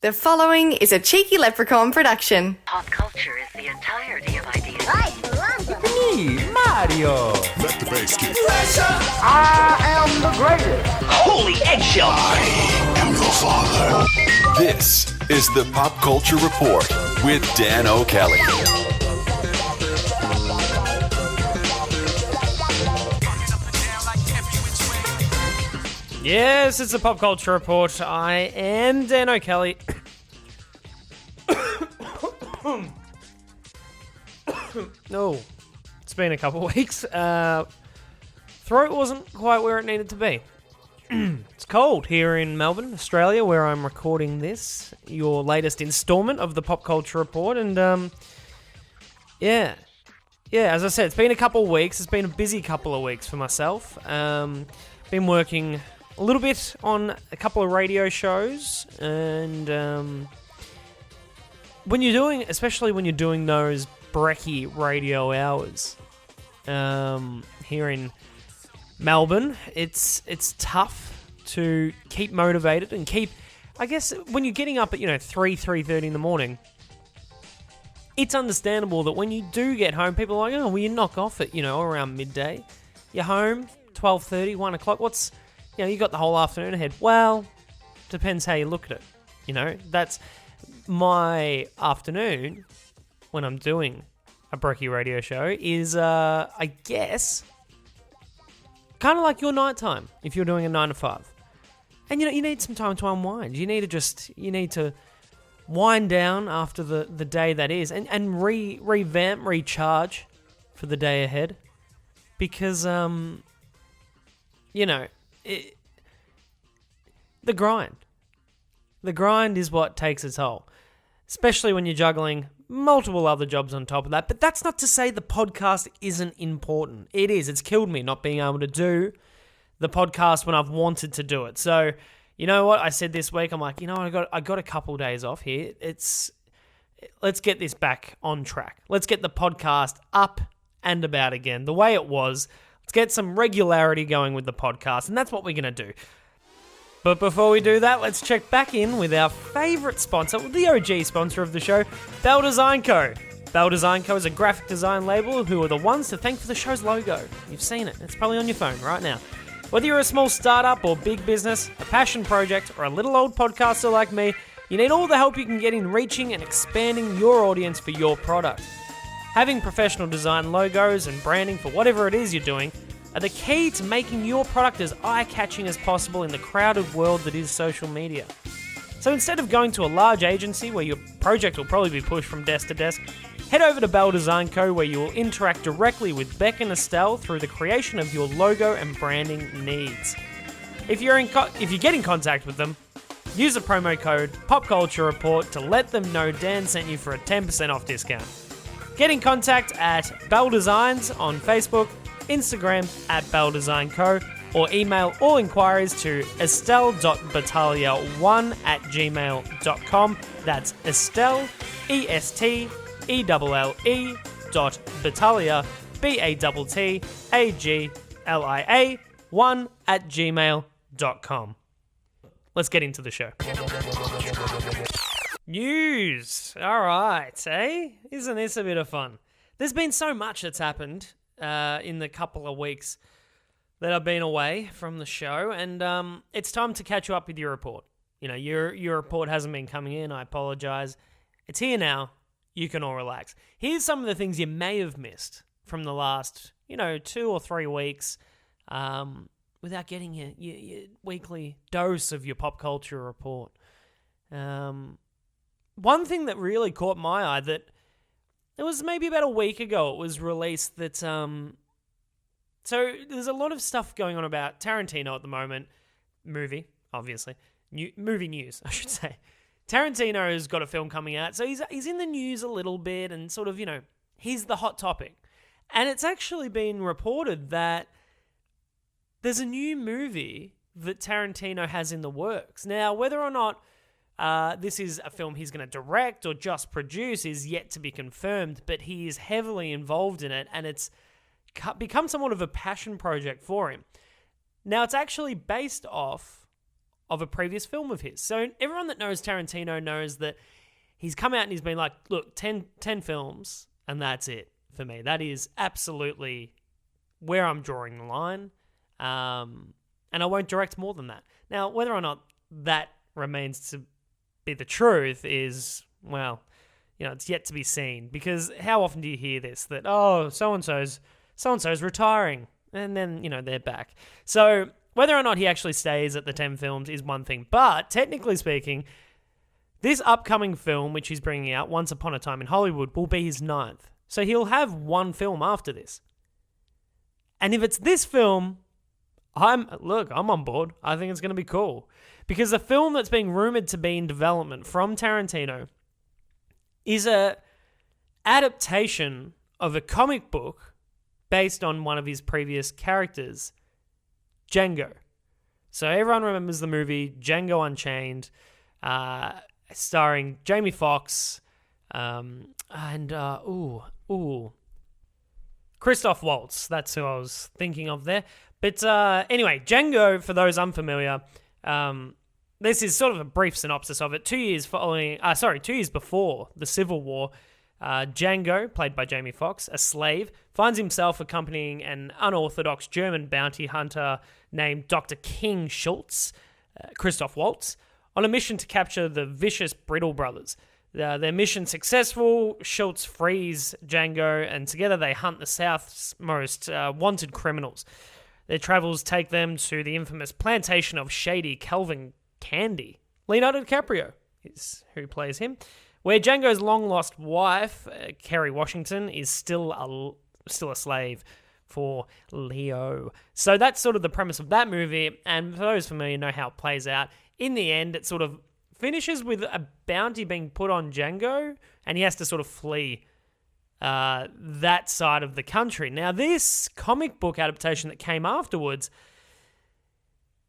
The following is a Cheeky Leprechaun production. Pop culture is the entirety of ideas. Me, Mario. Let the bass kick. I am the greatest. Holy eggshell! I am your father. This is the Pop Culture Report with Dan O'Kelly. Yes, it's the Pop Culture Report. I am Dan O'Kelly. No, it's been a couple of weeks. Throat wasn't quite where it needed to be. It's cold here in Melbourne, Australia, where I'm recording this, your latest installment of the Pop Culture Report. And, yeah, as I said, it's been a couple of weeks. It's been a busy couple of weeks for myself. Been working a little bit on a couple of radio shows, and especially when you're doing those brekkie radio hours here in Melbourne, it's tough to keep motivated and keep, I guess, when you're getting up at 3:30 in the morning, it's understandable that when you do get home, people are like, oh, well, you knock off at around midday, you're home 12:30, 1 o'clock, you got the whole afternoon ahead. Well, depends how you look at it. That's my afternoon when I'm doing a brekkie radio show is, I guess, kind of like your nighttime if you're doing a 9 to 5. And, you need some time to unwind. You need to wind down after the day that is and revamp, recharge for the day ahead. Because, the grind. The grind is what takes its toll, especially when you're juggling multiple other jobs on top of that. But that's not to say the podcast isn't important. It is. It's killed me not being able to do the podcast when I've wanted to do it. So, you know what? I said this week, I'm like, I got a couple days off here. Let's get this back on track. Let's get the podcast up and about again, the way it was. Let's get some regularity going with the podcast, and that's what we're going to do. But before we do that, let's check back in with our favourite sponsor, the OG sponsor of the show, Bell Design Co. Bell Design Co. is a graphic design label who are the ones to thank for the show's logo. You've seen it. It's probably on your phone right now. Whether you're a small startup or big business, a passion project, or a little old podcaster like me, you need all the help you can get in reaching and expanding your audience for your product. Having professional design logos and branding for whatever it is you're doing are the key to making your product as eye-catching as possible in the crowded world that is social media. So instead of going to a large agency where your project will probably be pushed from desk to desk, head over to Bell Design Co. where you will interact directly with Beck and Estelle through the creation of your logo and branding needs. If you get in contact with them, use the promo code POPCULTUREREPORT to let them know Dan sent you for a 10% off discount. Get in contact at Bell Designs on Facebook, Instagram at Bell Design Co. or email all inquiries to estelle.battaglia1@gmail.com. That's Estelle, ESTELLE .battaglia, BATTAGLIA 1@gmail.com. Let's get into the show. News. All right, eh? Isn't this a bit of fun? There's been so much that's happened in the couple of weeks that I've been away from the show, and it's time to catch you up with your report. Your report hasn't been coming in. I apologize. It's here now. You can all relax. Here's some of the things you may have missed from the last, 2 or 3 weeks without getting your weekly dose of your pop culture report. One thing that really caught my eye that it was maybe about a week ago it was released that, so there's a lot of stuff going on about Tarantino at the moment. Movie, obviously. Movie news, I should say. Tarantino has got a film coming out, so he's in the news a little bit and sort of, he's the hot topic. And it's actually been reported that there's a new movie that Tarantino has in the works. Now, whether or not this is a film he's going to direct or just produce is yet to be confirmed, but he is heavily involved in it, and it's become somewhat of a passion project for him. Now, it's actually based off of a previous film of his. So everyone that knows Tarantino knows that he's come out and he's been like, look, 10 films and that's it for me. That is absolutely where I'm drawing the line. And I won't direct more than that. Now, whether or not that remains to be the truth is, well, it's yet to be seen. Because how often do you hear this? That, oh, so-and-so's retiring. And then, they're back. So whether or not he actually stays at the 10 films is one thing. But technically speaking, this upcoming film, which he's bringing out, Once Upon a Time in Hollywood, will be his 9th. So he'll have one film after this. And if it's this film, I'm on board. I think it's going to be cool. Because the film that's being rumored to be in development from Tarantino is a adaptation of a comic book based on one of his previous characters, Django. So everyone remembers the movie Django Unchained, starring Jamie Foxx and Christoph Waltz. That's who I was thinking of there. But anyway, Django, for those unfamiliar, this is sort of a brief synopsis of it. 2 years before the Civil War, Django, played by Jamie Foxx, a slave, finds himself accompanying an unorthodox German bounty hunter named Dr. King Schultz, Christoph Waltz, on a mission to capture the vicious Brittle brothers. Their mission successful, Schultz frees Django, and together they hunt the South's most wanted criminals. Their travels take them to the infamous plantation of shady Calvin Candy. Leonardo DiCaprio is who plays him, where Django's long-lost wife, Kerry Washington, is still a slave for Leo. So that's sort of the premise of that movie, and for those familiar know how it plays out. In the end, it sort of finishes with a bounty being put on Django, and he has to sort of flee that side of the country. Now, this comic book adaptation that came afterwards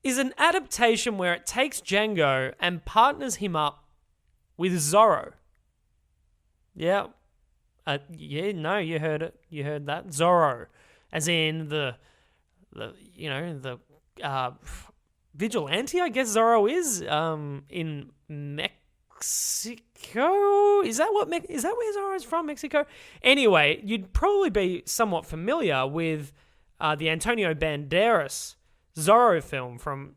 is an adaptation where it takes Django and partners him up with Zorro. Yeah. You heard it. You heard that. Zorro. As in the vigilante, I guess Zorro is, in Mexico. Is that where Zorro's from? Mexico? Anyway, you'd probably be somewhat familiar with the Antonio Banderas Zorro film from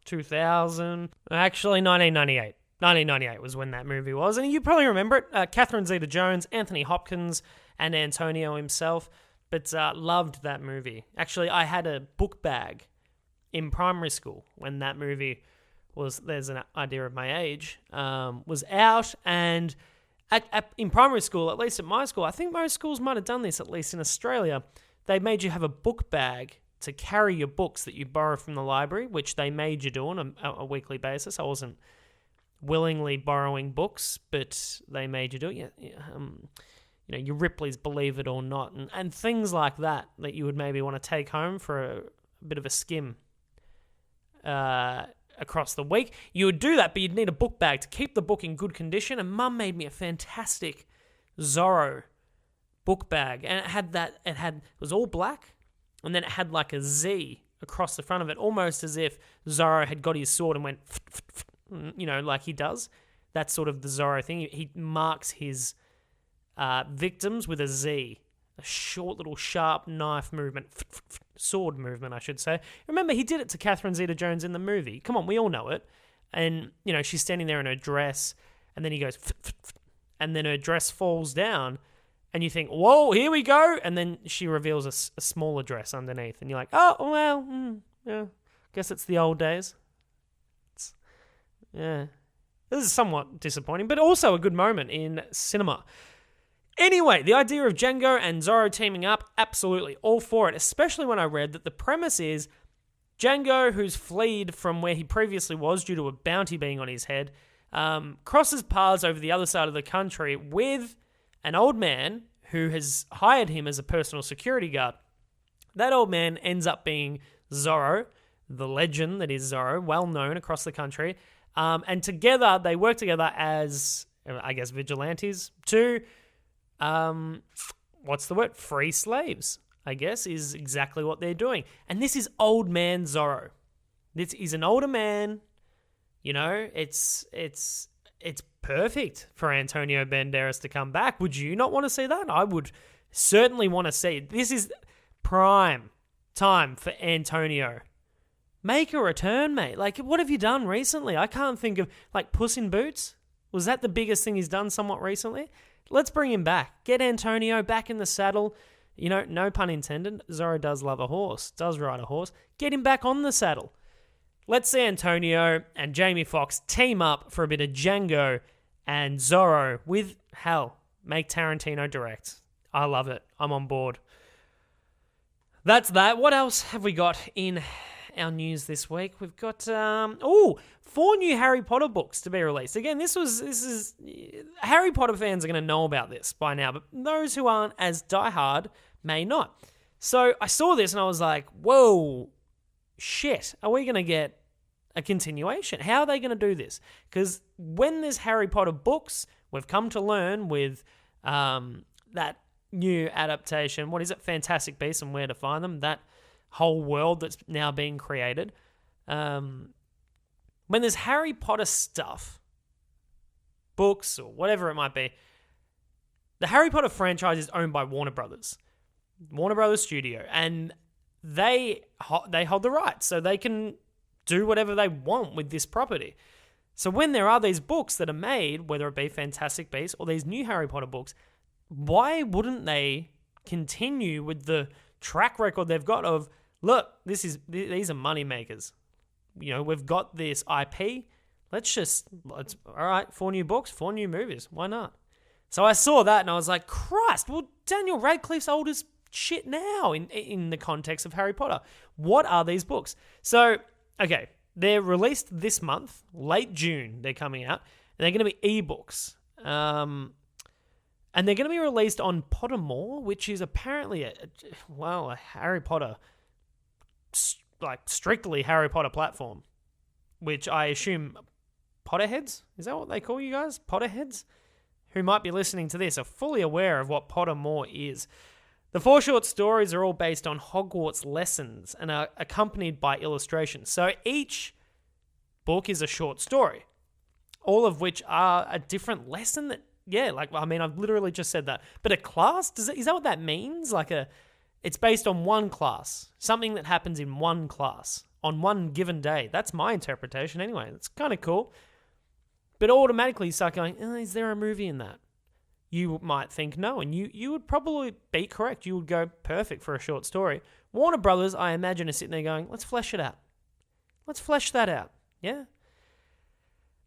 2000. Actually, 1998. 1998 was when that movie was, and you probably remember it. Catherine Zeta-Jones, Anthony Hopkins, and Antonio himself. But loved that movie. Actually, I had a book bag in primary school when that movie was, there's an idea of my age, was out. And in primary school, at least at my school, I think most schools might have done this, at least in Australia, they made you have a book bag to carry your books that you borrow from the library, which they made you do on a weekly basis. I wasn't willingly borrowing books, but they made you do it. Your Ripley's Believe It or Not, and things like that you would maybe want to take home for a bit of a skim across the week. You would do that, but you'd need a book bag to keep the book in good condition, and Mum made me a fantastic Zorro book bag, and it was all black, and then it had like a Z across the front of it, almost as if Zorro had got his sword and went, like he does. That's sort of the Zorro thing. He marks his victims with a Z, a short little sharp knife movement, sword movement, I should say. Remember, he did it to Catherine Zeta-Jones in the movie. Come on, we all know it. And, she's standing there in her dress, and then he goes, and then her dress falls down, and you think, whoa, here we go, and then she reveals a smaller dress underneath, and you're like, oh, well, yeah, guess it's the old days. Yeah. This is somewhat disappointing, but also a good moment in cinema. Anyway, the idea of Django and Zorro teaming up, absolutely all for it, especially when I read that the premise is Django, who's fled from where he previously was due to a bounty being on his head, crosses paths over the other side of the country with an old man who has hired him as a personal security guard. That old man ends up being Zorro, the legend that is Zorro, well known across the country, and together, they work together as, I guess, vigilantes to... what's the word? Free slaves, I guess, is exactly what they're doing. And this is old man Zorro. This is an older man You know, it's perfect for Antonio Banderas to come back. Would you not want to see that? I would certainly want to see. This is prime time for Antonio. Make a return, mate. Like, what have you done recently? I can't think of, like, Puss in Boots. Was that the biggest thing he's done somewhat recently? Let's bring him back. Get Antonio back in the saddle. You know, no pun intended. Zorro does love a horse, does ride a horse. Get him back on the saddle. Let's see Antonio and Jamie Foxx team up for a bit of Django and Zorro with, hell, make Tarantino direct. I love it. I'm on board. That's that. What else have we got in our news this week? We've got 4 new Harry Potter books to be released. Again, this is Harry Potter fans are going to know about this by now, but those who aren't as diehard may not. So I saw this and I was like, whoa, shit, are we going to get a continuation? How are they going to do this? Because when there's Harry Potter books, we've come to learn with that new adaptation, what is it, Fantastic Beasts and Where to Find Them, that whole world that's now being created. When there's Harry Potter stuff, books or whatever it might be, the Harry Potter franchise is owned by Warner Brothers Studio, and they hold the rights, so they can do whatever they want with this property. So when there are these books that are made, whether it be Fantastic Beasts or these new Harry Potter books, why wouldn't they continue with the track record they've got of, look, these are money makers. You know, we've got this IP. Let's all right, 4 new books, 4 new movies. Why not? So I saw that and I was like, Christ, well, Daniel Radcliffe's old as shit now in the context of Harry Potter. What are these books? So, okay, they're released this month, late June, they're coming out, and they're going to be ebooks. And they're going to be released on Pottermore, which is apparently a Harry Potter, like strictly Harry Potter platform, which I assume Potterheads, is that what they call you guys? Potterheads? Who might be listening to this are fully aware of what Pottermore is. The 4 short stories are all based on Hogwarts lessons and are accompanied by illustrations. So each book is a short story, all of which are a different lesson that, yeah, like, I mean, I've literally just said that. But a class, is that what that means? It's based on one class, something that happens in one class on one given day. That's my interpretation anyway. It's kind of cool. But automatically you start going, is there a movie in that? You might think no, and you would probably be correct. You would go, perfect for a short story. Warner Brothers, I imagine, are sitting there going, let's flesh it out. Let's flesh that out, yeah?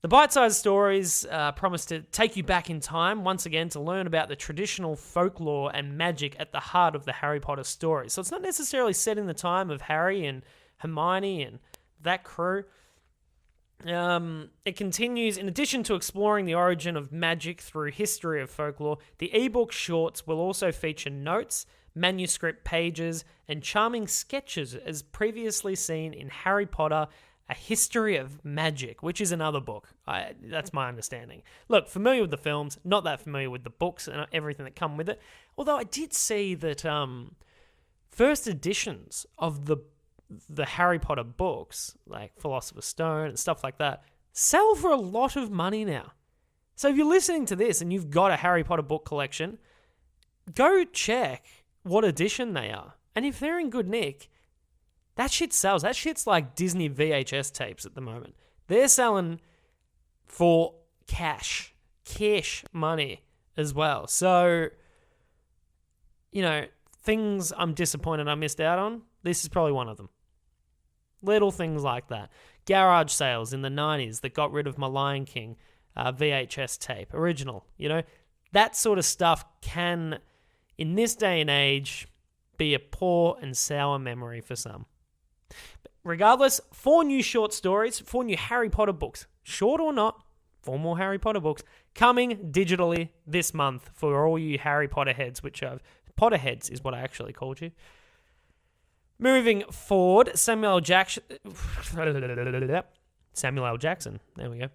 The bite-sized stories promise to take you back in time, once again, to learn about the traditional folklore and magic at the heart of the Harry Potter story. So it's not necessarily set in the time of Harry and Hermione and that crew. It continues, in addition to exploring the origin of magic through history of folklore, the ebook shorts will also feature notes, manuscript pages, and charming sketches as previously seen in Harry Potter, A History of Magic, which is another book. That's my understanding. Look, familiar with the films, not that familiar with the books and everything that come with it. Although I did see that first editions of the Harry Potter books, like Philosopher's Stone and stuff like that, sell for a lot of money now. So if you're listening to this and you've got a Harry Potter book collection, go check what edition they are. And if they're in good nick, that shit sells. That shit's like Disney VHS tapes at the moment. They're selling for cash money as well. So, you know, things I'm disappointed I missed out on, this is probably one of them. Little things like that. Garage sales in the 90s that got rid of my Lion King VHS tape, original, you know. That sort of stuff can, in this day and age, be a poor and sour memory for some. But regardless, 4 new short stories, 4 new Harry Potter books, short or not, 4 more Harry Potter books, coming digitally this month for all you Harry Potter heads, Potterheads is what I actually called you. Moving forward, Samuel L. Jackson, there we go,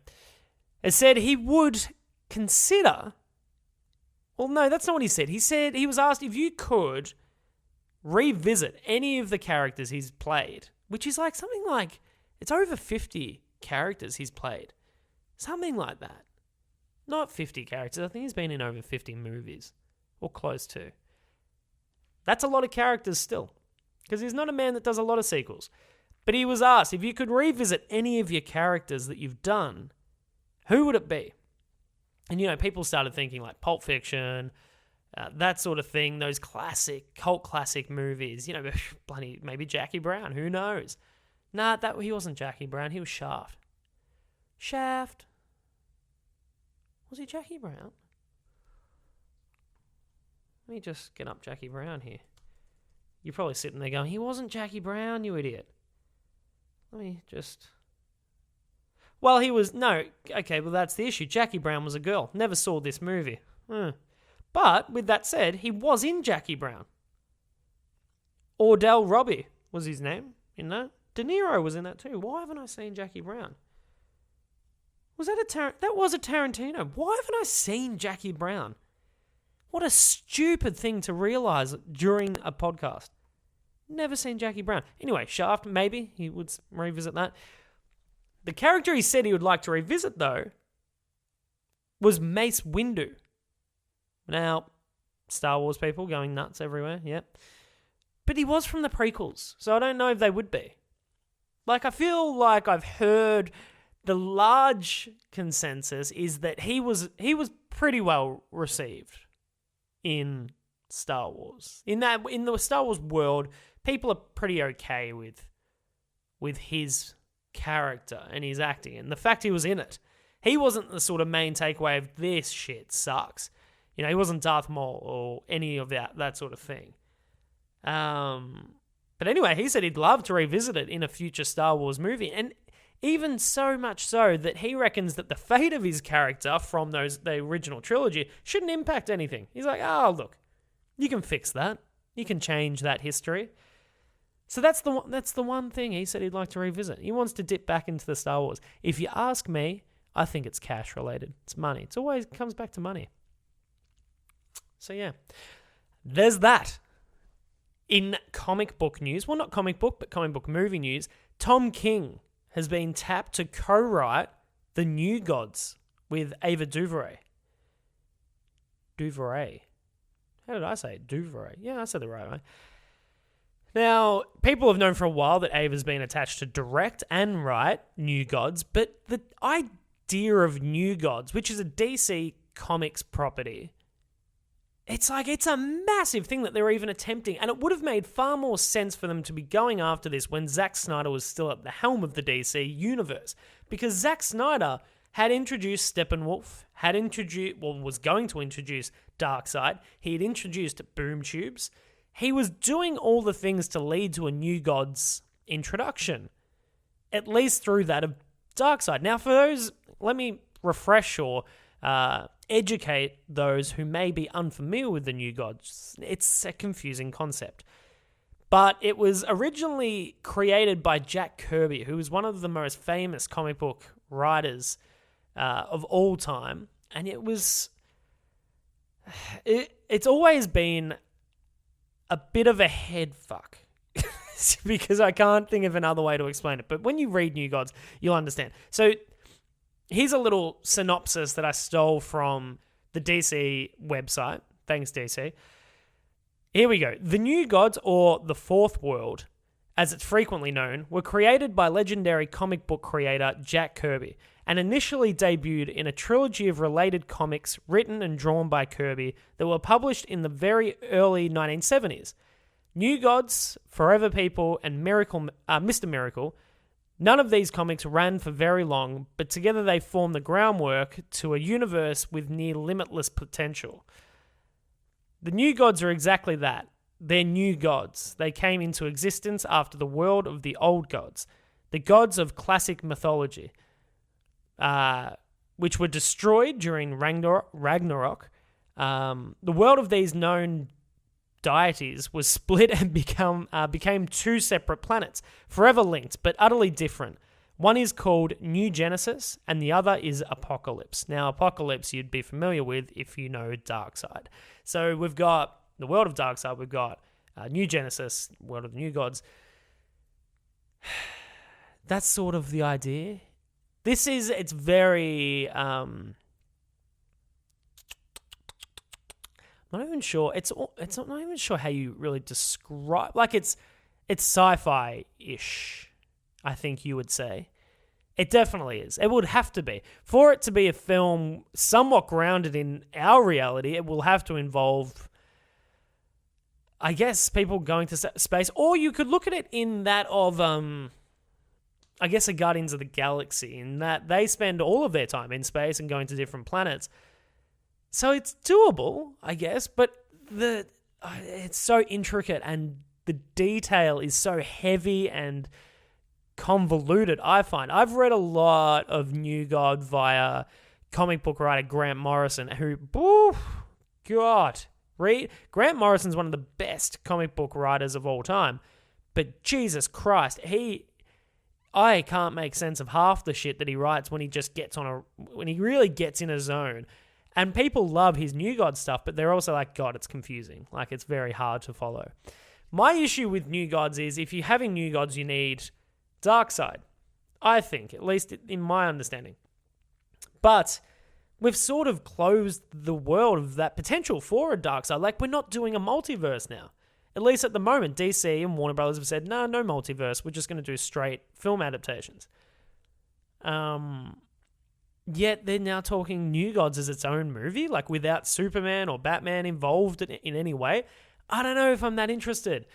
has said he would consider, well, no, that's not what he said. He said he was asked if you could revisit any of the characters he's played, which is like something like, it's over 50 characters he's played. Something like that. Not 50 characters. I think he's been in over 50 movies. Or close to. That's a lot of characters still. Because he's not a man that does a lot of sequels. But he was asked, if you could revisit any of your characters that you've done, who would it be? And, people started thinking like Pulp Fiction, that sort of thing, those cult classic movies, bloody, maybe Jackie Brown, who knows? Nah, he wasn't Jackie Brown, he was Shaft. Shaft. Was he Jackie Brown? Let me just get up Jackie Brown here. You're probably sitting there going, he wasn't Jackie Brown, you idiot. Let me just... Well, he was... No, okay, well, that's the issue. Jackie Brown was a girl. Never saw this movie. But, with that said, he was in Jackie Brown. Ordell Robbie was his name in that. De Niro was in that too. Why haven't I seen Jackie Brown? Was that that was a Tarantino. Why haven't I seen Jackie Brown? What a stupid thing to realise during a podcast. Never seen Jackie Brown. Anyway, Shaft, maybe he would revisit that. The character he said he would like to revisit, though, was Mace Windu. Now, Star Wars people going nuts everywhere, yep. But he was from the prequels, so I don't know if they would be. Like, I feel like I've heard the large consensus is that he was pretty well received in Star Wars. In the Star Wars world, people are pretty okay with his character and his acting and the fact he was in it. He wasn't the sort of main takeaway of this shit sucks. He wasn't Darth Maul or any of that sort of thing. But anyway, he said he'd love to revisit it in a future Star Wars movie, and even so much so that he reckons that the fate of his character from the original trilogy shouldn't impact anything. He's like, oh, look, you can fix that. You can change that history. So that's the one thing he said he'd like to revisit. He wants to dip back into the Star Wars. If you ask me, I think it's cash related. It's money. It always comes back to money. So yeah, there's that. In comic book news, well, not comic book, but comic book movie news, Tom King has been tapped to co-write The New Gods with Ava DuVernay. DuVernay. How did I say it? DuVernay. Yeah, I said the right way. Now, people have known for a while that Ava's been attached to direct and write New Gods, but the idea of New Gods, which is a DC Comics property, it's a massive thing that they're even attempting, and it would have made far more sense for them to be going after this when Zack Snyder was still at the helm of the DC universe, because Zack Snyder had introduced Steppenwolf, was going to introduce Darkseid, he had introduced Boom Tubes, he was doing all the things to lead to a New Gods introduction, at least through that of Darkseid. Now, for those, let me refresh or educate those who may be unfamiliar with the New Gods. It's a confusing concept. But it was originally created by Jack Kirby, who was one of the most famous comic book writers of all time. And it's always been a bit of a head fuck. Because I can't think of another way to explain it. But when you read New Gods, you'll understand. So here's a little synopsis that I stole from the DC website. Thanks, DC. Here we go. The New Gods, or the Fourth World, as it's frequently known, were created by legendary comic book creator Jack Kirby and initially debuted in a trilogy of related comics written and drawn by Kirby that were published in the very early 1970s. New Gods, Forever People, and Mr. Miracle. None of these comics ran for very long, but together they form the groundwork to a universe with near limitless potential. The New Gods are exactly that. They're new gods. They came into existence after the world of the old gods, the gods of classic mythology, which were destroyed during Ragnarok. The world of these known deities was split and became two separate planets, forever linked but utterly different. One is called New Genesis and the other is Apocalypse. Now, Apocalypse you'd be familiar with if you know Darkseid. So we've got the world of Darkseid, we've got New Genesis, world of the New Gods. That's sort of the idea. It's very, I'm not even sure. It's not even sure how you really describe. Like it's sci-fi-ish, I think you would say. It definitely is. It would have to be. For it to be a film somewhat grounded in our reality, it will have to involve, I guess, people going to space. Or you could look at it in that of, I guess, a Guardians of the Galaxy, in that they spend all of their time in space and going to different planets. So it's doable, I guess, but it's so intricate and the detail is so heavy and convoluted, I find. I've read a lot of New God via comic book writer Grant Morrison, who, Grant Morrison's one of the best comic book writers of all time, but Jesus Christ, I can't make sense of half the shit that he writes when he just when he really gets in a zone. And people love his New God stuff, but they're also like, God, it's confusing. Like, it's very hard to follow. My issue with New Gods is, if you're having New Gods, you need Darkseid, I think, at least in my understanding. But we've sort of closed the world of that potential for a Darkseid. Like, we're not doing a multiverse now. At least at the moment, DC and Warner Brothers have said, no multiverse. We're just going to do straight film adaptations. Yet they're now talking New Gods as its own movie, like without Superman or Batman involved in any way. I don't know if I'm that interested.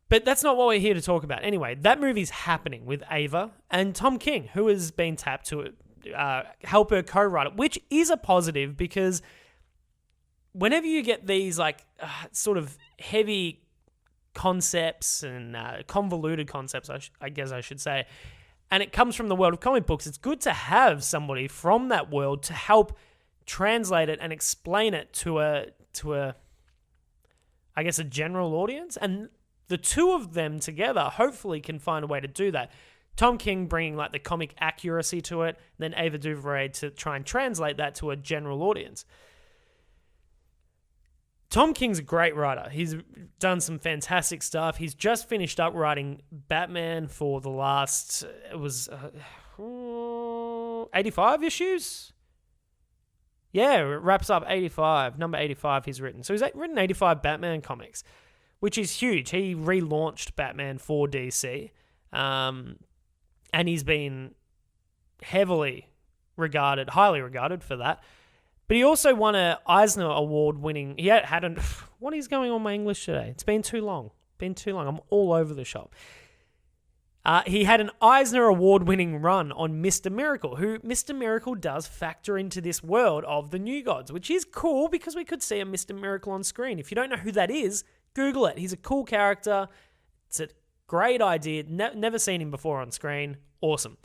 But that's not what we're here to talk about. Anyway, that movie's happening with Ava and Tom King, who has been tapped to help her co-write it, which is a positive, because whenever you get these sort of heavy concepts and convoluted concepts, I guess I should say, and it comes from the world of comic books, it's good to have somebody from that world to help translate it and explain it to a I guess, a general audience. And the two of them together hopefully can find a way to do that. Tom King bringing like the comic accuracy to it, then Ava DuVernay to try and translate that to a general audience. Tom King's a great writer. He's done some fantastic stuff. He's just finished up writing Batman for the last, 85 issues? Yeah, it wraps up 85. Number 85 he's written. So he's written 85 Batman comics, which is huge. He relaunched Batman for DC. And he's been highly regarded for that. But he also won a Eisner Award winning. What is going on with my English today? It's been too long. I'm all over the shop. He had an Eisner Award winning run on Mr. Miracle, who Mr. Miracle does factor into this world of the New Gods, which is cool because we could see a Mr. Miracle on screen. If you don't know who that is, Google it. He's a cool character. It's a great idea. Never seen him before on screen. Awesome.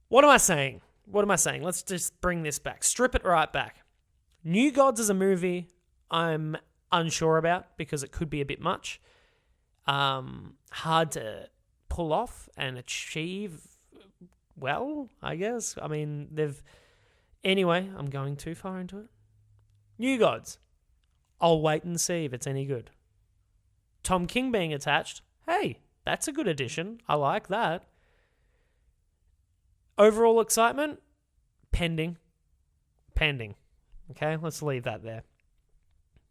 What am I saying? Let's just bring this back. Strip it right back. New Gods as a movie, I'm unsure about because it could be a bit much. Hard to pull off and achieve well, I guess. I mean, Anyway, I'm going too far into it. New Gods. I'll wait and see if it's any good. Tom King being attached. Hey, that's a good addition. I like that. Overall excitement? Pending. Okay, let's leave that there.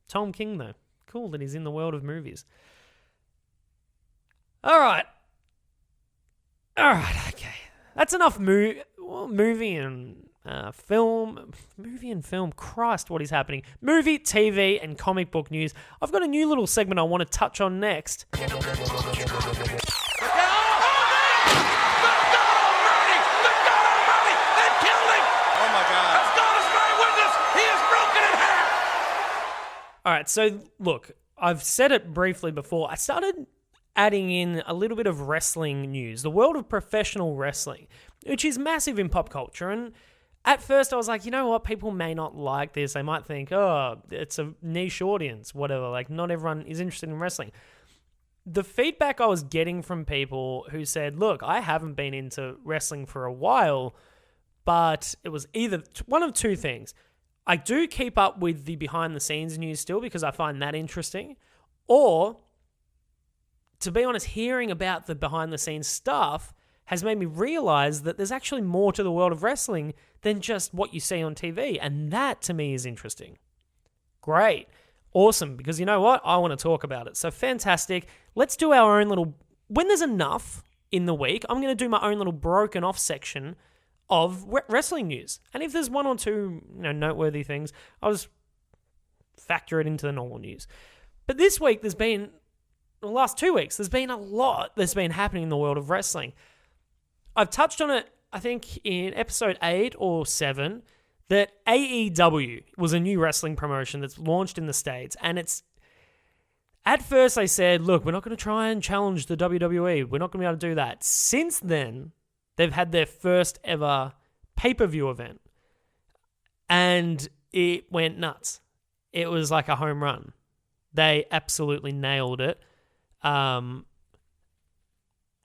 Tom King, though. Cool that he's in the world of movies. All right, okay. That's enough movie and film. Movie and film. Christ, what is happening? Movie, TV, and comic book news. I've got a new little segment I want to touch on next. All right, so look, I've said it briefly before. I started adding in a little bit of wrestling news, the world of professional wrestling, which is massive in pop culture. And at first I was like, you know what, people may not like this. They might think, oh, it's a niche audience, whatever. Like, not everyone is interested in wrestling. The feedback I was getting from people who said, look, I haven't been into wrestling for a while, but it was either one of two things. I do keep up with the behind-the-scenes news still because I find that interesting. Or, to be honest, hearing about the behind-the-scenes stuff has made me realize that there's actually more to the world of wrestling than just what you see on TV. And that, to me, is interesting. Great. Awesome. Because you know what? I want to talk about it. So fantastic. Let's do our own little... When there's enough in the week, I'm going to do my own little broken off section of wrestling news. And if there's one or two noteworthy things, I'll just factor it into the normal news. But this week, the last 2 weeks, there's been a lot that's been happening in the world of wrestling. I've touched on it, I think, in episode 8 or 7, that AEW was a new wrestling promotion that's launched in the States. And it's... At first, they said, look, we're not going to try and challenge the WWE. We're not going to be able to do that. Since then, they've had their first ever pay-per-view event. And it went nuts. It was like a home run. They absolutely nailed it. And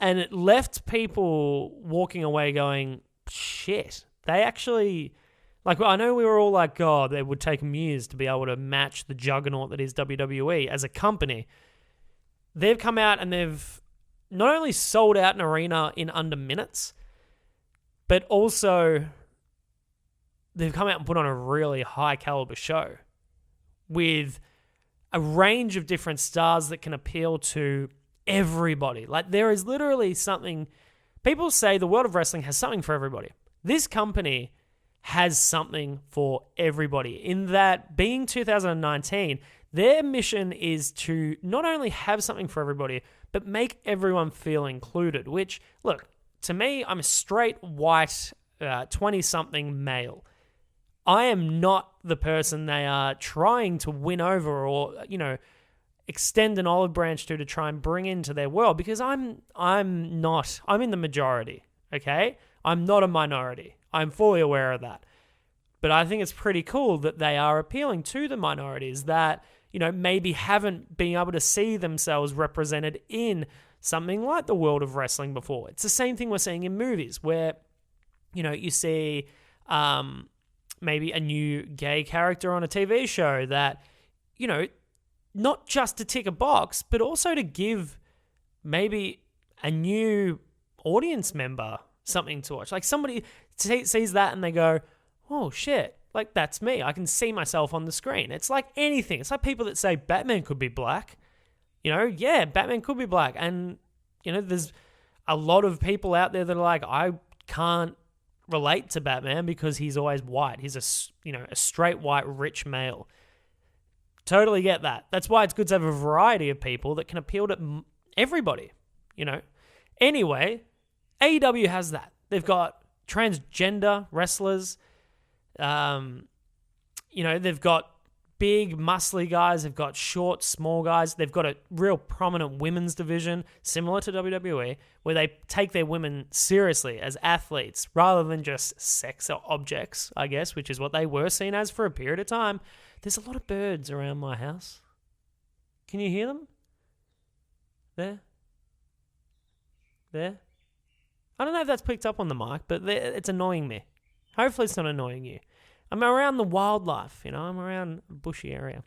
it left people walking away going, shit. They actually... Like, I know we were all like, God, it would take them years to be able to match the juggernaut that is WWE as a company. They've come out and they've not only sold out an arena in under minutes, but also they've come out and put on a really high caliber show with a range of different stars that can appeal to everybody. Like, there is literally something... People say the world of wrestling has something for everybody. This company has something for everybody. In that, being 2019, their mission is to not only have something for everybody, but make everyone feel included. Which, look, to me, I'm a straight, white, 20-something male. I am not the person they are trying to win over or, extend an olive branch to try and bring into their world, because I'm in the majority, okay? I'm not a minority. I'm fully aware of that. But I think it's pretty cool that they are appealing to the minorities that, maybe haven't been able to see themselves represented in something like the world of wrestling before. It's the same thing we're seeing in movies where, you see maybe a new gay character on a TV show that, not just to tick a box, but also to give maybe a new audience member something to watch. Like, somebody sees that and they go, oh shit, like, that's me. I can see myself on the screen. It's like anything. It's like people that say Batman could be black. Yeah, Batman could be black. And, there's a lot of people out there that are like, I can't relate to Batman because he's always white. He's a straight white rich male. Totally get that. That's why it's good to have a variety of people that can appeal to everybody, Anyway, AEW has that. They've got transgender wrestlers. They've got big, muscly guys. They've got short, small guys. They've got a real prominent women's division, similar to WWE, where they take their women seriously as athletes rather than just sex objects, I guess, which is what they were seen as for a period of time. There's a lot of birds around my house. Can you hear them? There? I don't know if that's picked up on the mic, but it's annoying me. Hopefully it's not annoying you. I'm around the wildlife, I'm around a bushy area.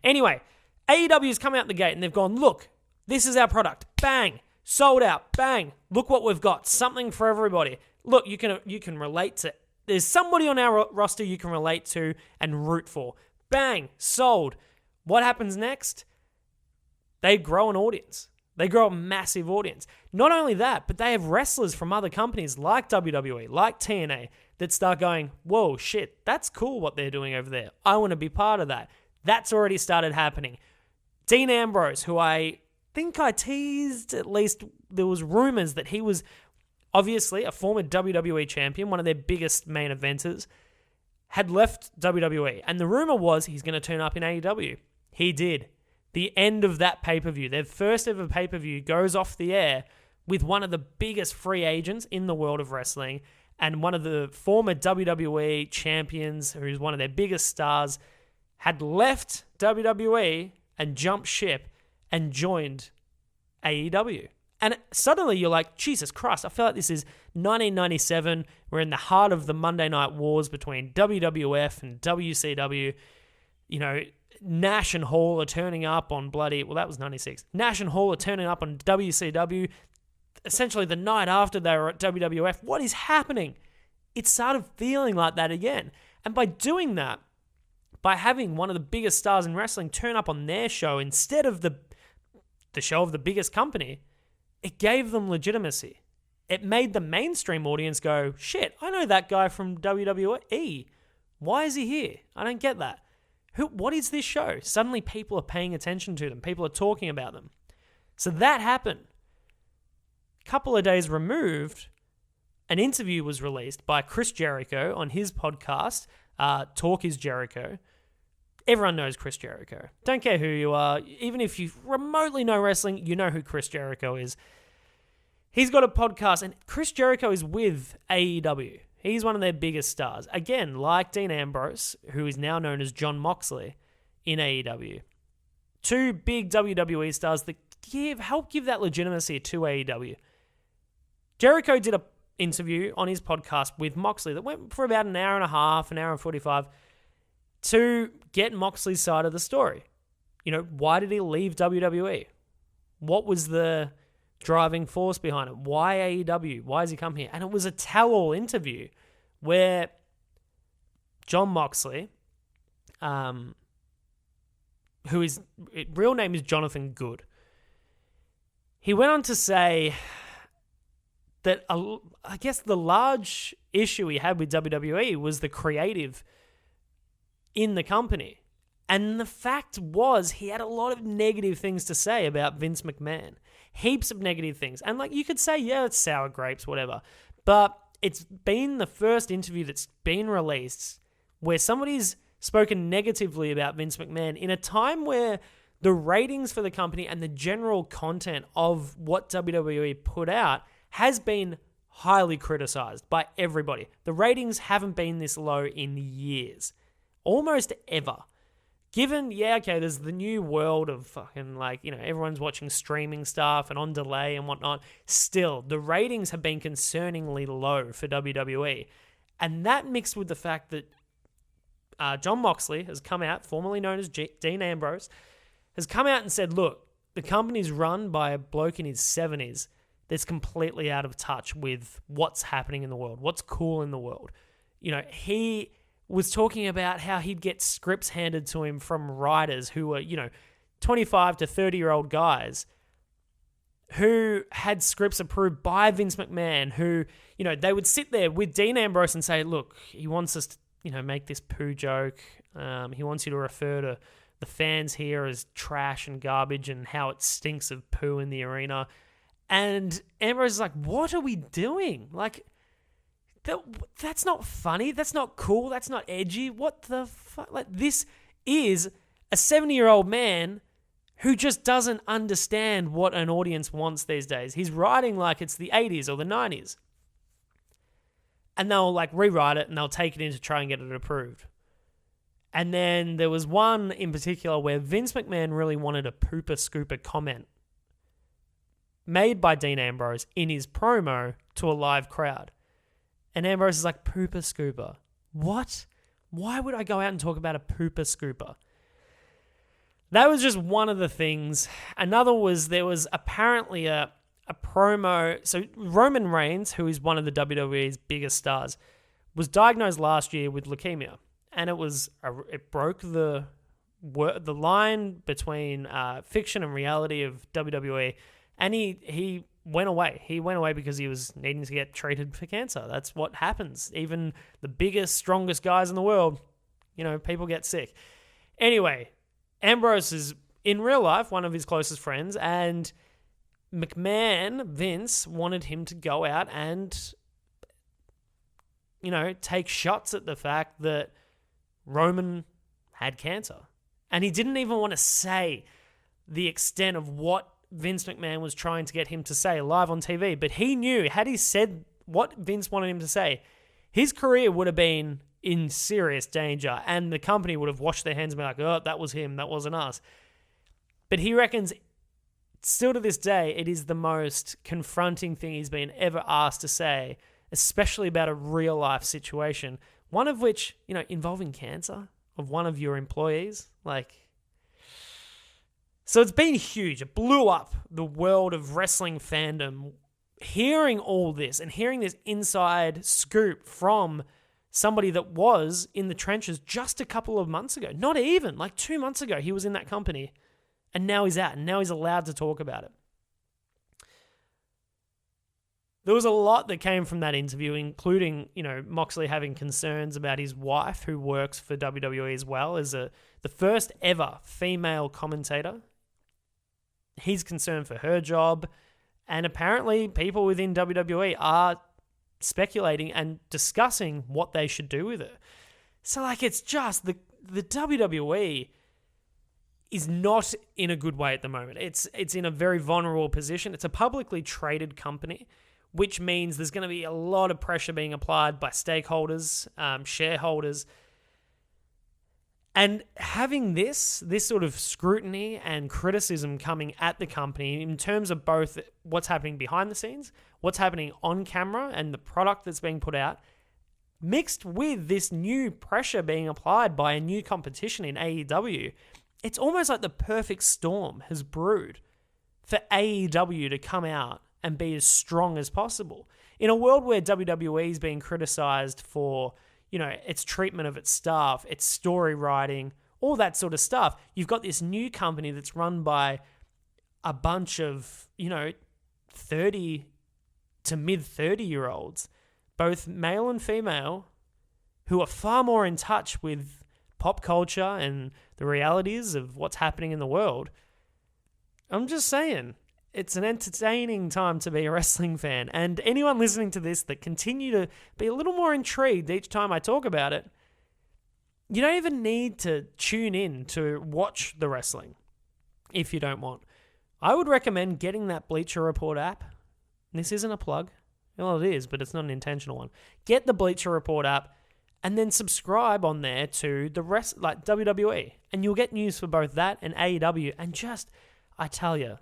Anyway, AEW's come out the gate and they've gone, look, this is our product. Bang. Sold out. Bang. Look what we've got. Something for everybody. Look, you can relate to. There's somebody on our roster you can relate to and root for. Bang. Sold. What happens next? They grow an audience. They grow a massive audience. Not only that, but they have wrestlers from other companies like WWE, like TNA, that start going, whoa, shit, that's cool what they're doing over there. I want to be part of that. That's already started happening. Dean Ambrose, who I think I teased, at least there was rumors that he was obviously a former WWE champion, one of their biggest main eventers, had left WWE. And the rumor was he's going to turn up in AEW. He did. The end of that pay-per-view, their first ever pay-per-view, goes off the air with one of the biggest free agents in the world of wrestling and one of the former WWE champions, who's one of their biggest stars, had left WWE and jumped ship and joined AEW. And suddenly you're like, Jesus Christ, I feel like this is 1997. We're in the heart of the Monday Night Wars between WWF and WCW. Nash and Hall are turning up on that was 96. Nash and Hall are turning up on WCW. essentially the night after they were at WWF. What is happening? It started feeling like that again. And by doing that, by having one of the biggest stars in wrestling turn up on their show instead of the show of the biggest company, it gave them legitimacy. It made the mainstream audience go, shit, I know that guy from WWE. Why is he here? I don't get that. What is this show? Suddenly people are paying attention to them. People are talking about them. So that happened. A couple of days removed, an interview was released by Chris Jericho on his podcast, Talk is Jericho. Everyone knows Chris Jericho. Don't care who you are. Even if you remotely know wrestling, you know who Chris Jericho is. He's got a podcast, and Chris Jericho is with AEW. He's one of their biggest stars. Again, like Dean Ambrose, who is now known as Jon Moxley in AEW. Two big WWE stars that help give that legitimacy to AEW. Jericho did an interview on his podcast with Moxley that went for about an hour and a half, an hour and 45, to get Moxley's side of the story. You know, why did he leave WWE? What was the driving force behind it? Why AEW? Why has he come here? And it was a tell-all interview where Jon Moxley, his real name is Jonathan Good, he went on to say that I guess the large issue he had with WWE was the creative in the company. And the fact was, he had a lot of negative things to say about Vince McMahon. Heaps of negative things. And like, you could say, yeah, it's sour grapes, whatever. But it's been the first interview that's been released where somebody's spoken negatively about Vince McMahon in a time where the ratings for the company and the general content of what WWE put out has been highly criticized by everybody. The ratings haven't been this low in years. Almost ever. Given, there's the new world of fucking, everyone's watching streaming stuff and on delay and whatnot. Still, the ratings have been concerningly low for WWE. And that mixed with the fact that Jon Moxley has come out, formerly known as Dean Ambrose, has come out and said, look, the company's run by a bloke in his 70s that's completely out of touch with what's happening in the world, what's cool in the world. You know, he was talking about how he'd get scripts handed to him from writers who were, 25 to 30-year-old guys who had scripts approved by Vince McMahon who, they would sit there with Dean Ambrose and say, look, he wants us to, make this poo joke. He wants you to refer to the fans here as trash and garbage and how it stinks of poo in the arena. And Ambrose is like, what are we doing? Like, that's not funny. That's not cool. That's not edgy. What the fuck? Like, this is a 70-year-old man who just doesn't understand what an audience wants these days. He's writing like it's the 80s or the 90s. And they'll rewrite it and they'll take it in to try and get it approved. And then there was one in particular where Vince McMahon really wanted a pooper scooper comment made by Dean Ambrose in his promo to a live crowd. And Ambrose is like, pooper scooper. What? Why would I go out and talk about a pooper scooper? That was just one of the things. Another was there was apparently a promo. So Roman Reigns, who is one of the WWE's biggest stars, was diagnosed last year with leukemia. And it broke the line between fiction and reality of WWE. And he went away. He went away because he was needing to get treated for cancer. That's what happens. Even the biggest, strongest guys in the world, people get sick. Anyway, Ambrose is, in real life, one of his closest friends, and Vince, wanted him to go out and, take shots at the fact that Roman had cancer. And he didn't even want to say the extent of what Vince McMahon was trying to get him to say live on TV, but he knew, had he said what Vince wanted him to say, his career would have been in serious danger, and the company would have washed their hands and been like, oh, that was him, that wasn't us. But he reckons, still to this day, it is the most confronting thing he's been ever asked to say, especially about a real-life situation, one of which, involving cancer of one of your employees, So it's been huge. It blew up the world of wrestling fandom hearing all this and hearing this inside scoop from somebody that was in the trenches just a couple of months ago, not even, like 2 months ago, he was in that company, and now he's out, and now he's allowed to talk about it. There was a lot that came from that interview, including, Moxley having concerns about his wife, who works for WWE as well, as the first ever female commentator. He's concerned for her job, and apparently people within WWE are speculating and discussing what they should do with it. So, it's just the WWE is not in a good way at the moment. It's in a very vulnerable position. It's a publicly traded company, which means there's going to be a lot of pressure being applied by stakeholders, shareholders. And having this sort of scrutiny and criticism coming at the company in terms of both what's happening behind the scenes, what's happening on camera, and the product that's being put out, mixed with this new pressure being applied by a new competition in AEW, it's almost like the perfect storm has brewed for AEW to come out and be as strong as possible. In a world where WWE is being criticized for, its treatment of its staff, its story writing, all that sort of stuff, you've got this new company that's run by a bunch of, 30 to mid-30-year-olds, both male and female, who are far more in touch with pop culture and the realities of what's happening in the world. I'm just saying, it's an entertaining time to be a wrestling fan. And anyone listening to this that continue to be a little more intrigued each time I talk about it, you don't even need to tune in to watch the wrestling if you don't want. I would recommend getting that Bleacher Report app. This isn't a plug. Well, it is, but it's not an intentional one. Get the Bleacher Report app and then subscribe on there to the rest, like WWE. And you'll get news for both that and AEW. And just, I tell you,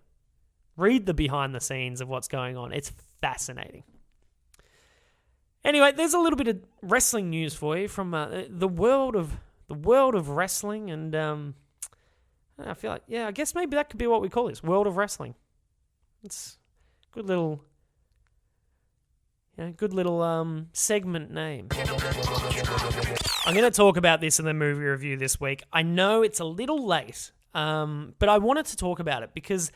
read the behind the scenes of what's going on. It's fascinating. Anyway, there's a little bit of wrestling news for you from the world of wrestling, and I feel like, I guess maybe that could be what we call this, world of wrestling. It's a good little segment name. I'm going to talk about this in the movie review this week. I know it's a little late, but I wanted to talk about it because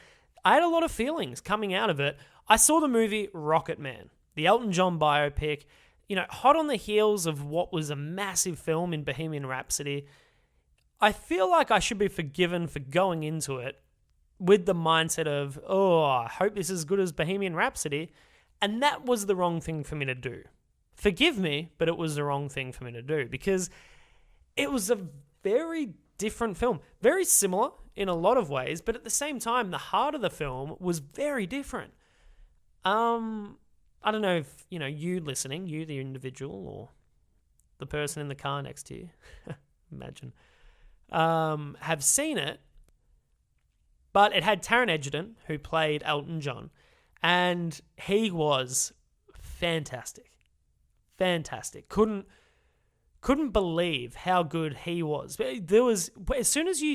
I had a lot of feelings coming out of it. I saw the movie Rocketman, the Elton John biopic, hot on the heels of what was a massive film in Bohemian Rhapsody. I feel like I should be forgiven for going into it with the mindset of, I hope this is as good as Bohemian Rhapsody. And that was the wrong thing for me to do. Forgive me, but it was the wrong thing for me to do because it was a very different film. Very similar in a lot of ways, but at the same time, the heart of the film was very different. I don't know if, you listening, you the individual or the person in the car next to you, imagine, have seen it, but it had Taron Egerton, who played Elton John, and he was fantastic. Fantastic. Couldn't believe how good he was. There was, as soon as you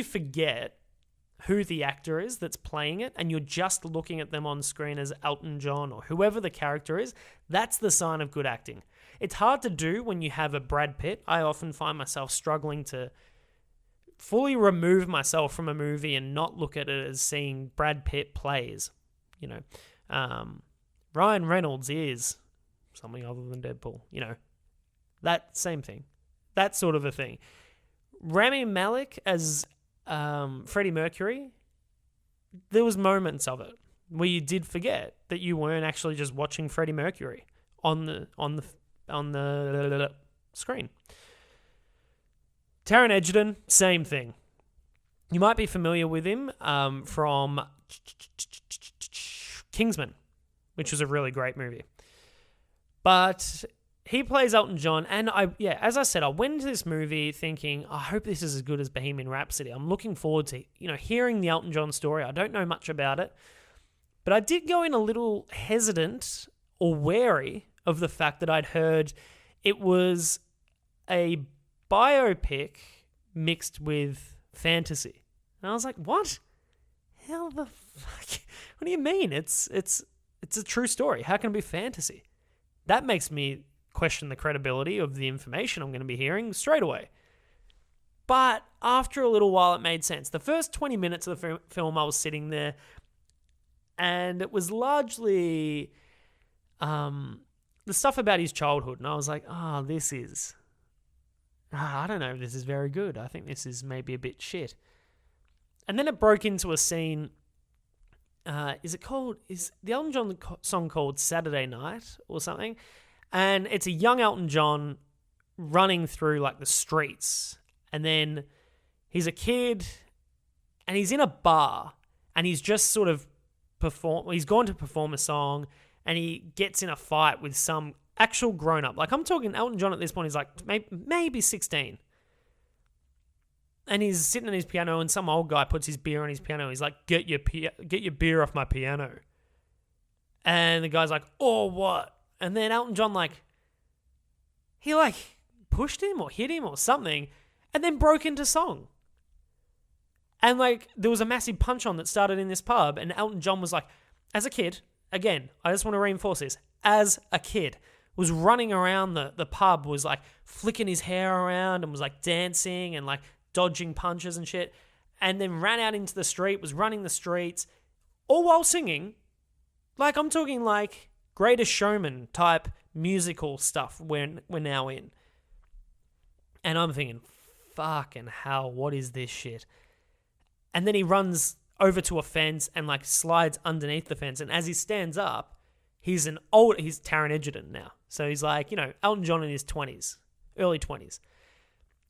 forget who the actor is that's playing it and you're just looking at them on screen as Elton John or whoever the character is, that's the sign of good acting. It's hard to do when you have a Brad Pitt. I often find myself struggling to fully remove myself from a movie and not look at it as seeing Brad Pitt plays. Ryan Reynolds is something other than Deadpool. That same thing. That sort of a thing. Rami Malek as Freddie Mercury, there was moments of it where you did forget that you weren't actually just watching Freddie Mercury on the screen. Taron Egerton, same thing. You might be familiar with him from Kingsman, which was a really great movie. But he plays Elton John, and as I said, I went into this movie thinking, I hope this is as good as Bohemian Rhapsody. I'm looking forward to, hearing the Elton John story. I don't know much about it, but I did go in a little hesitant or wary of the fact that I'd heard it was a biopic mixed with fantasy. And I was like, what? How the What do you mean? It's a true story. How can it be fantasy? That makes me question the credibility of the information I'm going to be hearing straight away. But after a little while, it made sense. The first 20 minutes of the film, I was sitting there, and it was largely the stuff about his childhood. And I was like, this is... I don't know if this is very good. I think this is maybe a bit shit. And then it broke into a scene... is the Elton John song called Saturday Night or something? And it's a young Elton John running through like the streets. And then he's a kid and he's in a bar and he's just sort of he's gone to perform a song and he gets in a fight with some actual grown-up. Like, I'm talking Elton John at this point, he's like maybe 16. And he's sitting on his piano and some old guy puts his beer on his piano. He's like, get your beer off my piano. And the guy's like, oh, what? And then Elton John, he pushed him or hit him or something and then broke into song. And there was a massive punch on that started in this pub, and Elton John was as a kid, again, I just want to reinforce this, as a kid, was running around the pub, was flicking his hair around and was dancing and dodging punches and shit, and then ran out into the street, was running the streets, all while singing. I'm talking Greatest Showman type musical stuff we're now in. And I'm thinking, fucking hell, what is this shit? And then he runs over to a fence and slides underneath the fence. And as he stands up, he's Taron Egerton now. So he's Elton John in his 20s, early 20s.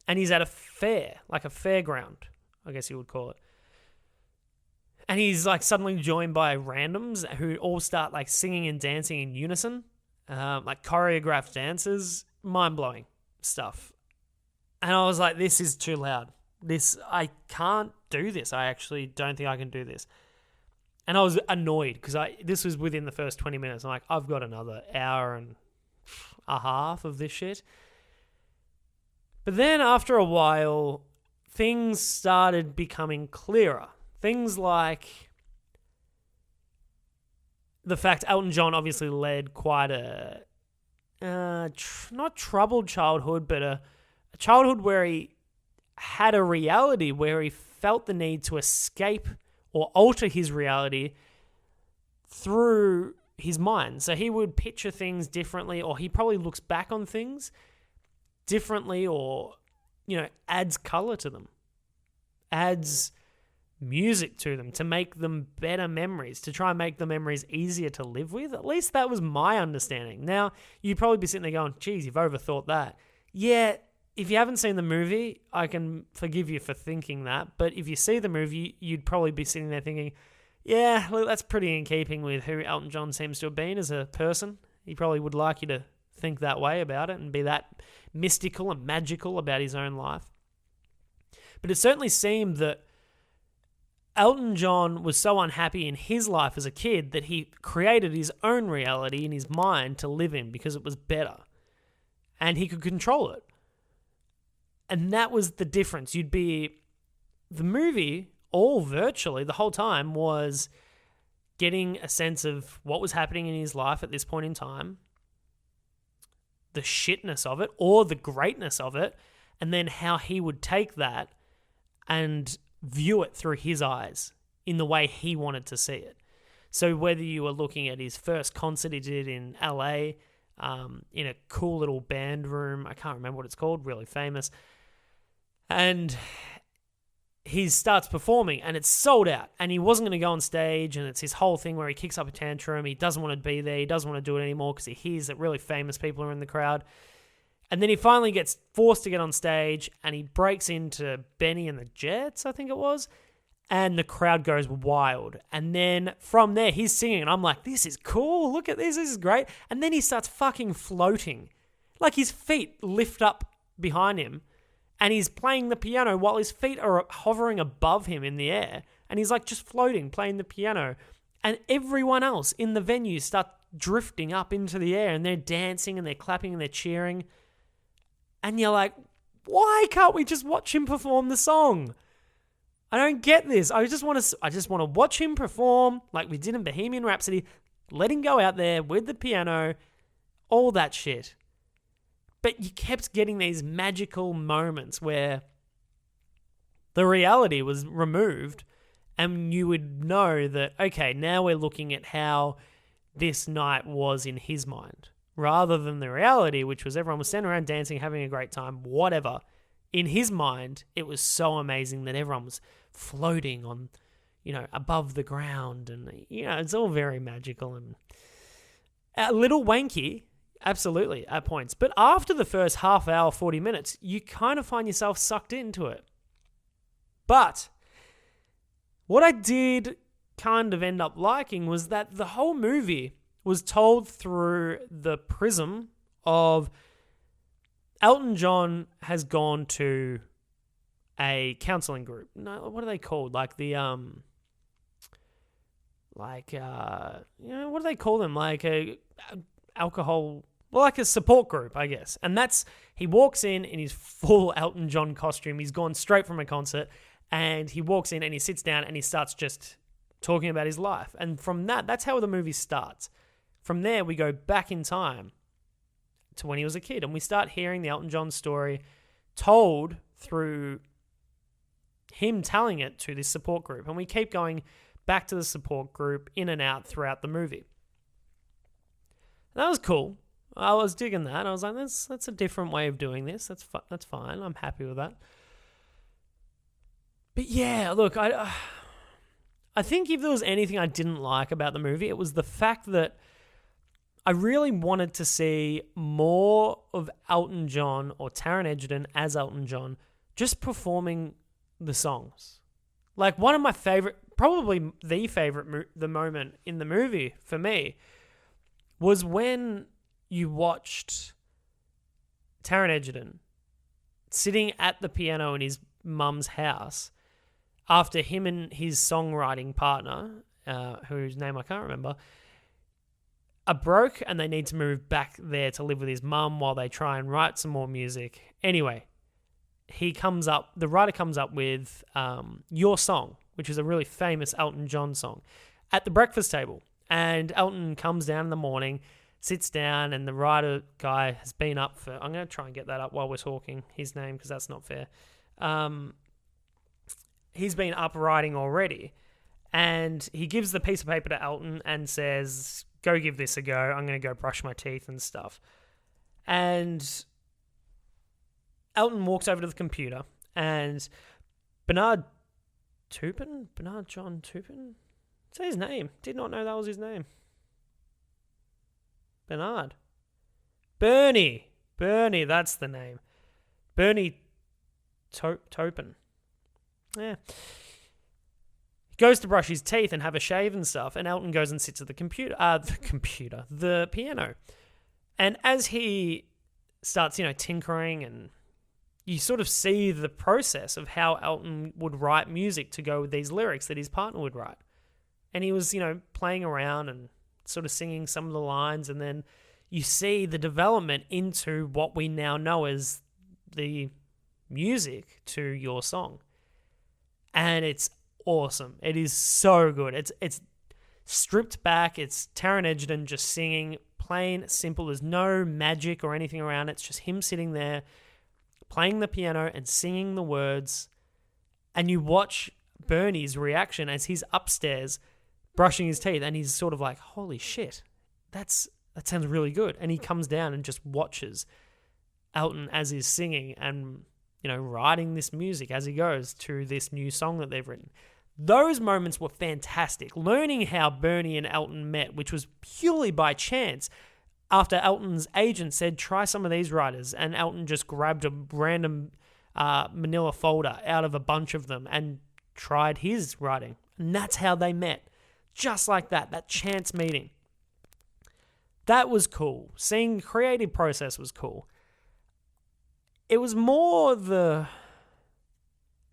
And he's at a fair, a fairground, I guess you would call it. And he's suddenly joined by randoms who all start singing and dancing in unison, choreographed dances, mind-blowing stuff. And I was like, this is too loud. I can't do this. I actually don't think I can do this. And I was annoyed because this was within the first 20 minutes. I'm like, I've got another hour and a half of this shit. But then after a while, things started becoming clearer. Things like the fact Elton John obviously led quite a not troubled childhood, but a childhood where he had a reality where he felt the need to escape or alter his reality through his mind. So he would picture things differently, or he probably looks back on things differently, or, adds color to them, adds music to them to make them better memories, to try and make the memories easier to live with. At least that was my understanding. Now, you'd probably be sitting there going, geez, you've overthought that. Yeah, if you haven't seen the movie, I can forgive you for thinking that. But if you see the movie, you'd probably be sitting there thinking, yeah, look, that's pretty in keeping with who Elton John seems to have been as a person. He probably would like you to think that way about it and be that mystical and magical about his own life. But it certainly seemed that Elton John was so unhappy in his life as a kid that he created his own reality in his mind to live in because it was better. And he could control it. And that was the difference. The movie, all virtually, the whole time, was getting a sense of what was happening in his life at this point in time, the shitness of it, or the greatness of it, and then how he would take that and view it through his eyes in the way he wanted to see it. So whether you were looking at his first concert he did in LA, in a cool little band room, I can't remember what it's called, really famous, and he starts performing and it's sold out and he wasn't going to go on stage, and it's his whole thing where he kicks up a tantrum, he doesn't want to be there, he doesn't want to do it anymore because he hears that really famous people are in the crowd. And then he finally gets forced to get on stage and he breaks into Benny and the Jets, I think it was, and the crowd goes wild. And then from there, he's singing and I'm like, this is cool, look at this is great. And then he starts fucking floating. His feet lift up behind him and he's playing the piano while his feet are hovering above him in the air. And he's just floating, playing the piano. And everyone else in the venue starts drifting up into the air and they're dancing and they're clapping and they're cheering. And you're like, why can't we just watch him perform the song? I don't get this. I just want to watch him perform like we did in Bohemian Rhapsody. Let him go out there with the piano, all that shit. But you kept getting these magical moments where the reality was removed and you would know that, okay, now we're looking at how this night was in his mind, rather than the reality, which was everyone was standing around dancing, having a great time, whatever. In his mind, it was so amazing that everyone was floating on, above the ground, and, it's all very magical and a little wanky, absolutely, at points. But after the first half hour, 40 minutes, you kind of find yourself sucked into it. But what I did kind of end up liking was that the whole movie was told through the prism of Elton John has gone to a counseling group. No, what are they called? Like the what do they call them? Like like a support group, I guess. And he walks in his full Elton John costume. He's gone straight from a concert, and he walks in and he sits down and he starts just talking about his life. And from that's how the movie starts. From there, we go back in time to when he was a kid, and we start hearing the Elton John story told through him telling it to this support group. And we keep going back to the support group in and out throughout the movie. That was cool. I was digging that. I was like, that's a different way of doing this. That's fine. I'm happy with that. But yeah, look, I think if there was anything I didn't like about the movie, it was the fact that I really wanted to see more of Elton John or Taron Egerton as Elton John just performing the songs. Like one of my favorite, probably the favorite, the moment in the movie for me was when you watched Taron Egerton sitting at the piano in his mum's house after him and his songwriting partner, whose name I can't remember, are broke and they need to move back there to live with his mum while they try and write some more music. Anyway, the writer comes up with Your Song, which is a really famous Elton John song, at the breakfast table. And Elton comes down in the morning, sits down, and the writer guy has been up for... I'm going to try and get that up while we're talking, his name, because that's not fair. He's been up writing already, and he gives the piece of paper to Elton and says, go give this a go. I'm going to go brush my teeth and stuff. And Elton walks over to the computer, and Bernard John Tupin? Say his name. Did not know that was his name. Bernard. Bernie, that's the name. Bernie Taupin. Yeah. He goes to brush his teeth and have a shave and stuff, and Elton goes and sits at the piano. And as he starts, tinkering, and you sort of see the process of how Elton would write music to go with these lyrics that his partner would write. And he was, playing around and sort of singing some of the lines, and then you see the development into what we now know as the music to Your Song. And it's awesome. It is so good. It's stripped back. It's Taron Egerton just singing, plain, simple. There's no magic or anything around it. It's just him sitting there playing the piano and singing the words. And you watch Bernie's reaction as he's upstairs brushing his teeth, and he's sort of like, holy shit, that sounds really good. And he comes down and just watches Elton as he's singing and, writing this music as he goes to this new song that they've written. Those moments were fantastic. Learning how Bernie and Elton met, which was purely by chance, after Elton's agent said, try some of these writers, and Elton just grabbed a random manila folder out of a bunch of them and tried his writing. And that's how they met. Just like that chance meeting. That was cool. Seeing the creative process was cool. It was more the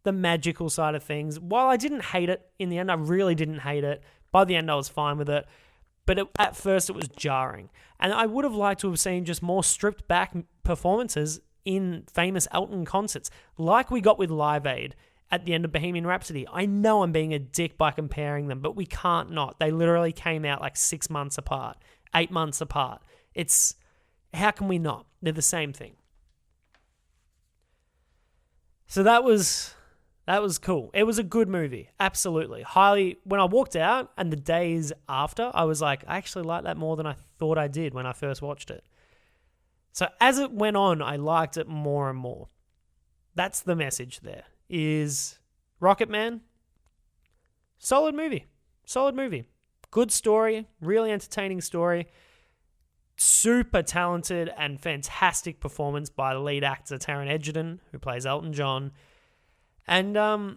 magical side of things. While I didn't hate it in the end, I really didn't hate it. By the end, I was fine with it. But at first, it was jarring. And I would have liked to have seen just more stripped back performances in famous Elton concerts, like we got with Live Aid at the end of Bohemian Rhapsody. I know I'm being a dick by comparing them, but we can't not. They literally came out like 6 months apart, 8 months apart. How can we not? They're the same thing. So that was cool. It was a good movie. Absolutely. When I walked out and the days after, I was like, I actually liked that more than I thought I did when I first watched it. So as it went on, I liked it more and more. That's the message there. Is Rocketman, solid movie. Good story, really entertaining story, super talented and fantastic performance by the lead actor Taron Egerton, who plays Elton John. And I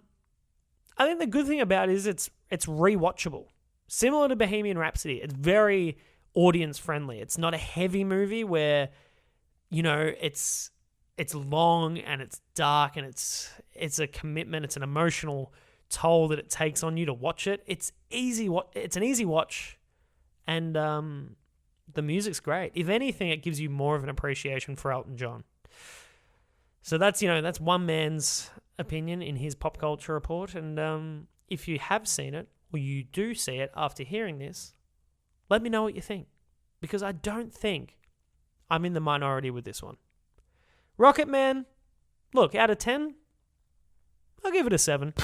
think the good thing about it is it's rewatchable. Similar to Bohemian Rhapsody, it's very audience friendly. It's not a heavy movie where, it's long and it's dark and it's a commitment. It's an emotional toll that it takes on you to watch it. It's easy. It's an easy watch, and the music's great. If anything, it gives you more of an appreciation for Elton John. So that's one man's opinion in his pop culture report. And if you have seen it or you do see it after hearing this, let me know what you think, because I don't think I'm in the minority with this one. Rocketman, look, out of 10, I'll give it a 7.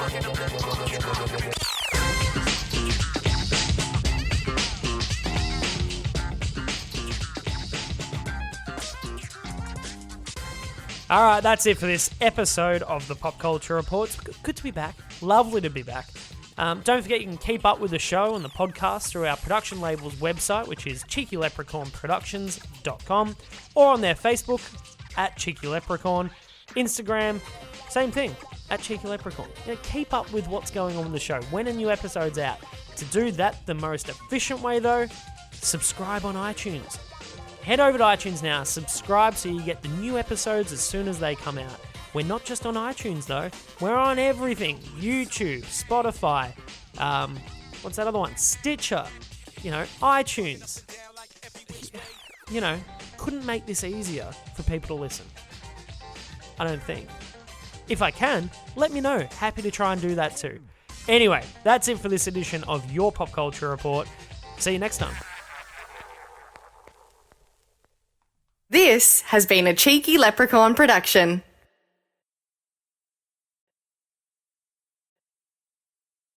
All right, that's it for this episode of the Pop Culture Report. It's good to be back. Lovely to be back. Don't forget you can keep up with the show and the podcast through our production label's website, which is cheekyleprechaunproductions.com, or on their Facebook at Cheeky Leprechaun. Instagram, same thing, at Cheeky Leprechaun. Keep up with what's going on with the show. When a new episode's out. To do that the most efficient way, though, subscribe on iTunes. Head over to iTunes now, subscribe so you get the new episodes as soon as they come out. We're not just on iTunes, though. We're on everything. YouTube, Spotify, what's that other one? Stitcher, iTunes. Couldn't make this easier for people to listen. I don't think. If I can, let me know. Happy to try and do that too. Anyway, that's it for this edition of your Pop Culture Report. See you next time. This has been a Cheeky Leprechaun production.